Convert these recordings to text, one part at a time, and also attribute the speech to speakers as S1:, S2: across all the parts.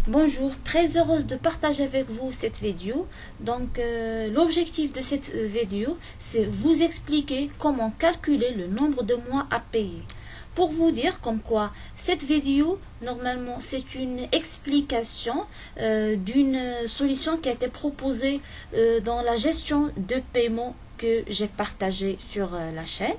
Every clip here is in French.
S1: Bonjour, très heureuse de partager avec vous cette vidéo. L'objectif de cette vidéo, c'est vous expliquer comment calculer le nombre de mois à payer. Pour vous dire comme quoi cette vidéo, normalement, c'est une explication d'une solution qui a été proposée dans la gestion de paiement que j'ai partagée sur la chaîne.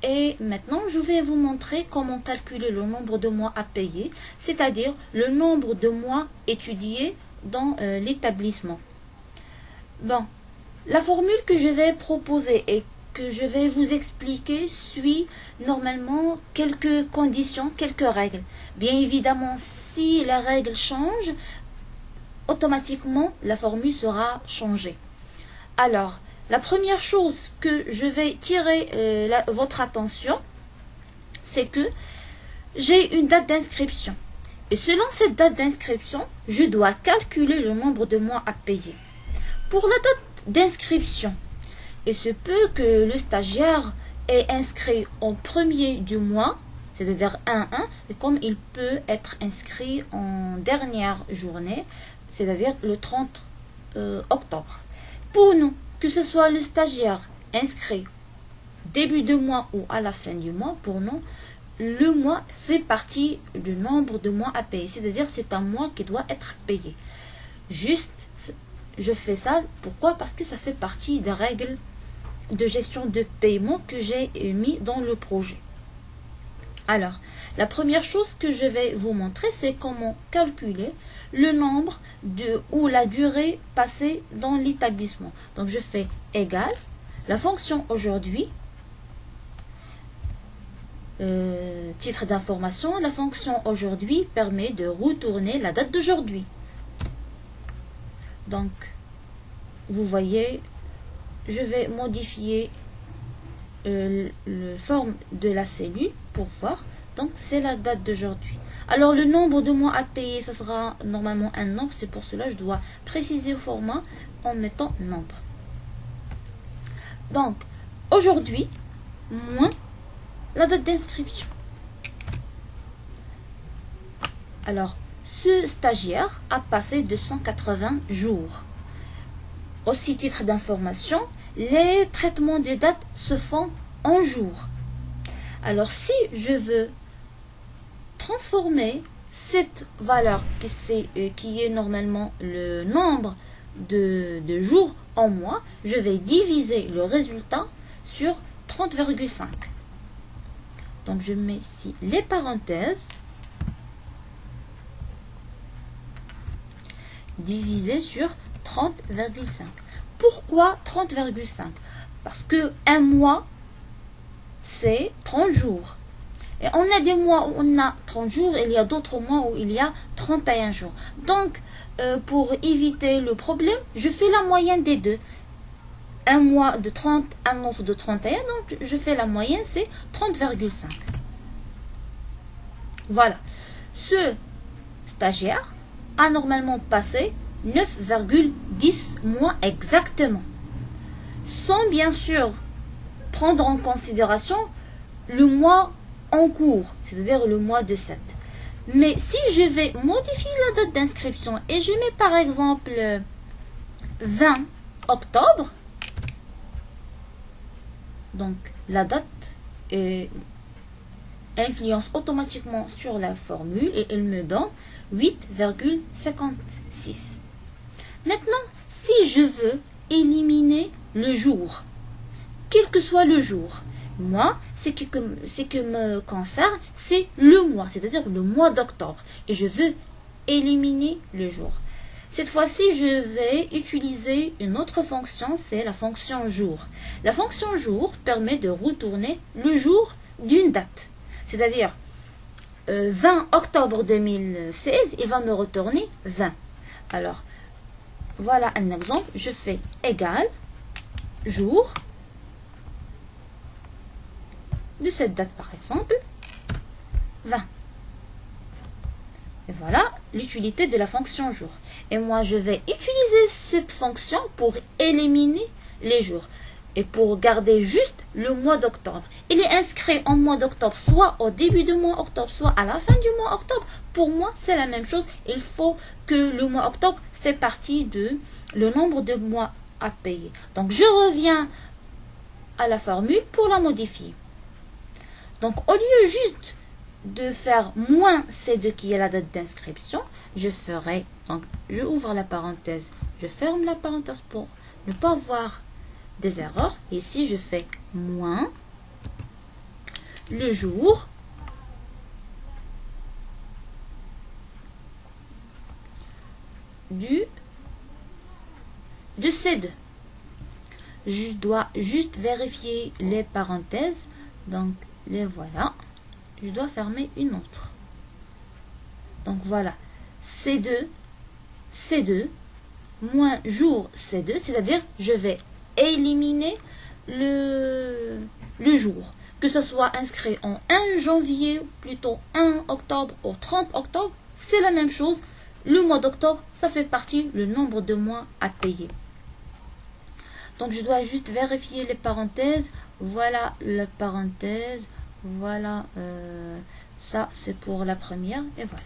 S1: Et maintenant, je vais vous montrer comment calculer le nombre de mois à payer, c'est-à-dire le nombre de mois étudiés dans l'établissement. Bon, la formule que je vais proposer et que je vais vous expliquer suit normalement quelques conditions, quelques règles. Bien évidemment, si la règle change, automatiquement, la formule sera changée. Alors, la première chose que je vais tirer votre attention, c'est que j'ai une date d'inscription. Et selon cette date d'inscription, je dois calculer le nombre de mois à payer. Pour la date d'inscription, il se peut que le stagiaire est inscrit en premier du mois, c'est-à-dire 1-1, et comme il peut être inscrit en dernière journée, c'est-à-dire le 30 octobre. Pour nous, que ce soit le stagiaire inscrit début de mois ou à la fin du mois, pour nous, le mois fait partie du nombre de mois à payer. C'est-à-dire c'est un mois qui doit être payé. Juste, je fais ça. Pourquoi? Parce que ça fait partie des règles de gestion de paiement que j'ai mis dans le projet. Alors, la première chose que je vais vous montrer, c'est comment calculer le nombre ou la durée passée dans l'établissement. Donc, je fais égal la fonction aujourd'hui, titre d'information. La fonction aujourd'hui permet de retourner la date d'aujourd'hui. Donc, vous voyez, je vais modifier la forme de la cellule pour voir. Donc, c'est la date d'aujourd'hui. Alors, le nombre de mois à payer, ça sera normalement un nombre. C'est pour cela que je dois préciser le format en mettant nombre. Donc, aujourd'hui, moins la date d'inscription. Alors, ce stagiaire a passé 280 jours. Aussi, titre d'information, les traitements de dates se font en jours. Alors, si je veux transformer cette valeur qui est normalement le nombre de jours en mois, je vais diviser le résultat sur 30,5. Donc, je mets ici les parenthèses. Divisé sur 30,5. Pourquoi 30,5? Parce que un mois, c'est 30 jours. Et on a des mois où on a 30 jours, et il y a d'autres mois où il y a 31 jours. Donc, pour éviter le problème, je fais la moyenne des deux. Un mois de 30, un autre de 31, donc je fais la moyenne, c'est 30,5. Voilà. Ce stagiaire a normalement passé 9,10 mois exactement. Sans bien sûr prendre en considération le mois en cours, c'est-à-dire le mois de 7. Mais si je vais modifier la date d'inscription et je mets par exemple 20 octobre, donc la date influence automatiquement sur la formule et elle me donne 8,56. Maintenant, si je veux éliminer le jour, quel que soit le jour, moi, ce qui me concerne, c'est le mois, c'est-à-dire le mois d'octobre. Et je veux éliminer le jour. Cette fois-ci, je vais utiliser une autre fonction, c'est la fonction jour. La fonction jour permet de retourner le jour d'une date. C'est-à-dire, 20 octobre 2016, il va me retourner 20. Alors, voilà un exemple. Je fais égal jour de cette date, par exemple, 20. Et voilà l'utilité de la fonction jour. Et moi, je vais utiliser cette fonction pour éliminer les jours. Et pour garder juste le mois d'octobre, il est inscrit en mois d'octobre, soit au début du mois d'octobre, soit à la fin du mois d'octobre. Pour moi, c'est la même chose. Il faut que le mois d'octobre fait partie de le nombre de mois à payer. Donc, je reviens à la formule pour la modifier. Donc, au lieu juste de faire moins C2 qui est la date d'inscription, je ferai, donc, je ouvre la parenthèse, je ferme la parenthèse pour ne pas avoir des erreurs. Ici, je fais moins le jour de C2. Je dois juste vérifier les parenthèses. Donc, les voilà. Je dois fermer une autre. Donc, voilà. C2, C2, moins jour C2, c'est-à-dire je vais éliminer le jour. Que ce soit inscrit en 1 janvier, plutôt 1 octobre ou 30 octobre, c'est la même chose. Le mois d'octobre, ça fait partie le nombre de mois à payer. Donc, je dois juste vérifier les parenthèses. Voilà la parenthèse. Voilà, ça c'est pour la première. Et voilà.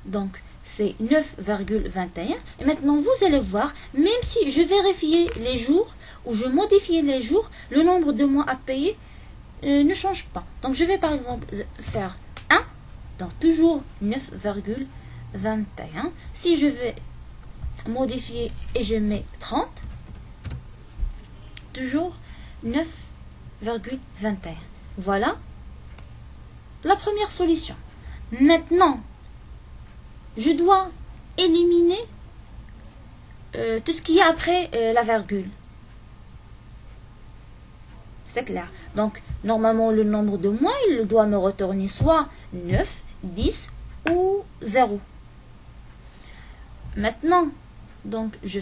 S1: Donc, c'est 9,21. Et maintenant, vous allez voir, même si je vérifiais les jours, ou je modifiais les jours, le nombre de mois à payer ne change pas. Donc, je vais par exemple faire 1, donc toujours 9,21. Si je vais modifier et je mets 30, toujours 9,21. Voilà la première solution. Maintenant, je dois éliminer tout ce qu'il y a après la virgule. C'est clair. Donc, normalement, le nombre de mois, il doit me retourner soit 9, 10 ou 0. Maintenant, donc, je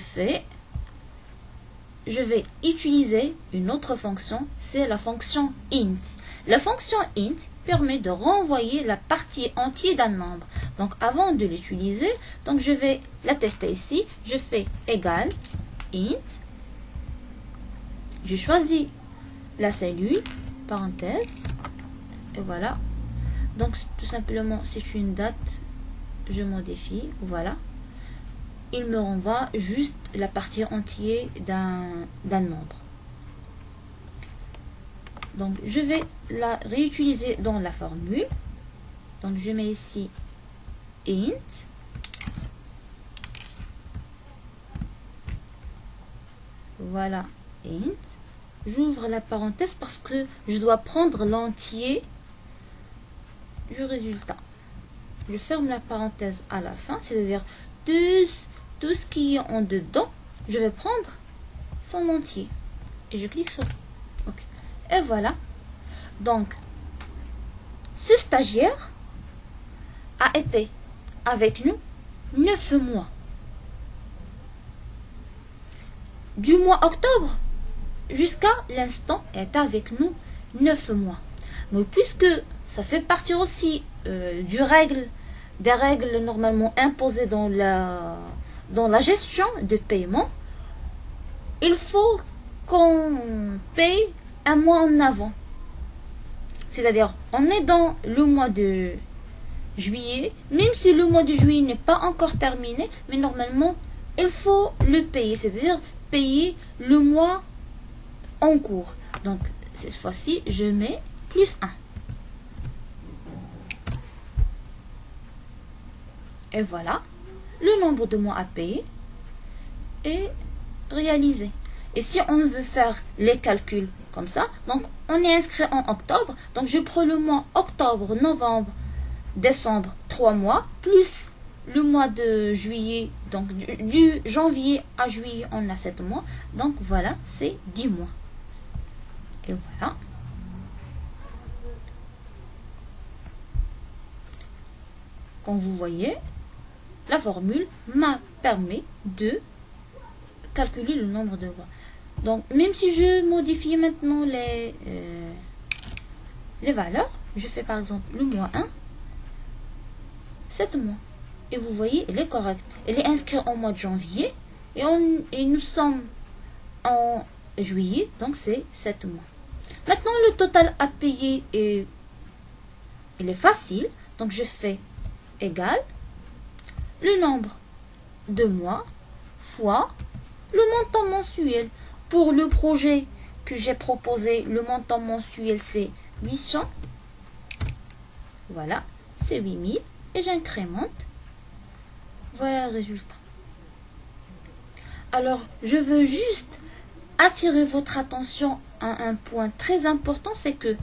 S1: vais utiliser une autre fonction, c'est la fonction int. La fonction int permet de renvoyer la partie entière d'un nombre. Donc, avant de l'utiliser, donc je vais la tester ici. Je fais égal int. Je choisis la cellule, parenthèse, et voilà. Donc, tout simplement, c'est une date. Je modifie, voilà. Il me renvoie juste la partie entière d'un nombre. Donc, je vais la réutiliser dans la formule. Donc, je mets ici int. Voilà, int. J'ouvre la parenthèse parce que je dois prendre l'entier du résultat. Je ferme la parenthèse à la fin, c'est-à-dire tout ce qui est en dedans, je vais prendre son entier. Et je clique sur OK. Et voilà. Donc, ce stagiaire a été avec nous 9 mois. Du mois octobre jusqu'à l'instant est avec nous 9 mois. Mais puisque ça fait partie aussi des règles normalement imposées dans la gestion de paiement, il faut qu'on paye un mois en avant. C'est-à-dire, on est dans le mois de juillet, même si le mois de juillet n'est pas encore terminé, mais normalement, il faut le payer, c'est-à-dire payer le mois en cours. Donc, cette fois-ci, je mets plus 1. Et voilà, le nombre de mois à payer est réalisé. Et si on veut faire les calculs comme ça, donc on est inscrit en octobre, donc je prends le mois octobre, novembre, décembre, 3 mois, plus le mois de juillet, donc du janvier à juillet, on a 7 mois, donc voilà, c'est 10 mois. Et voilà. Comme vous voyez, la formule m'a permis de calculer le nombre de mois. Donc, même si je modifie maintenant les valeurs, je fais par exemple le mois 1, 7 mois. Et vous voyez, elle est correcte. Elle est inscrite en mois de janvier et nous sommes en juillet, donc c'est 7 mois. Maintenant, le total à payer il est facile. Donc, je fais égal le nombre de mois fois le montant mensuel. Pour le projet que j'ai proposé, le montant mensuel, c'est 800. Voilà, c'est 8000. Et j'incrémente. Voilà le résultat. Alors, je veux juste attirer votre attention à un point très important, c'est que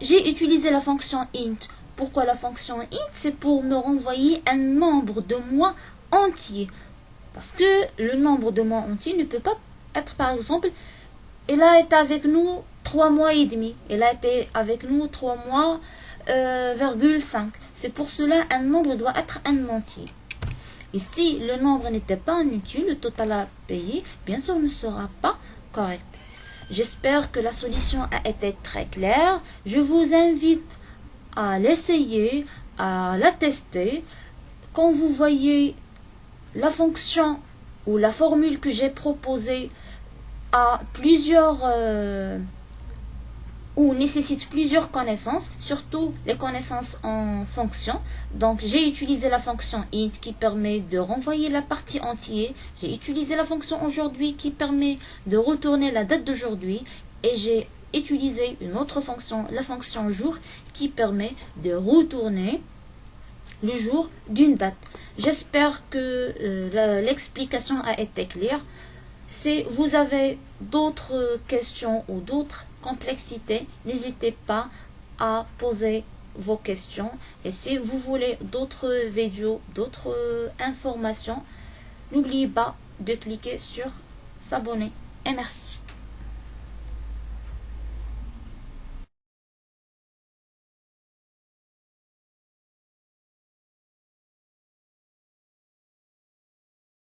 S1: j'ai utilisé la fonction int. Pourquoi la fonction int? C'est pour me renvoyer un nombre de mois entier. Parce que le nombre de mois entier ne peut pas être, par exemple, il a été avec nous 3 mois et demi. Il a été avec nous 3 mois, 5. C'est pour cela un nombre doit être un entier. Et si le nombre n'était pas un entier, le total à payer, bien sûr, ne sera pas correct. J'espère que la solution a été très claire. Je vous invite à l'essayer, à la tester. Quand vous voyez la fonction ou la formule que j'ai proposée a plusieurs ou nécessite plusieurs connaissances, surtout les connaissances en fonction. Donc j'ai utilisé la fonction int qui permet de renvoyer la partie entière. J'ai utilisé la fonction aujourd'hui qui permet de retourner la date d'aujourd'hui. Et j'ai utilisé une autre fonction, la fonction jour, qui permet de retourner le jour d'une date. J'espère que l'explication a été claire. Si vous avez d'autres questions ou d'autres complexités, n'hésitez pas à poser vos questions. Et si vous voulez d'autres vidéos, d'autres informations, n'oubliez pas de cliquer sur s'abonner. Et merci.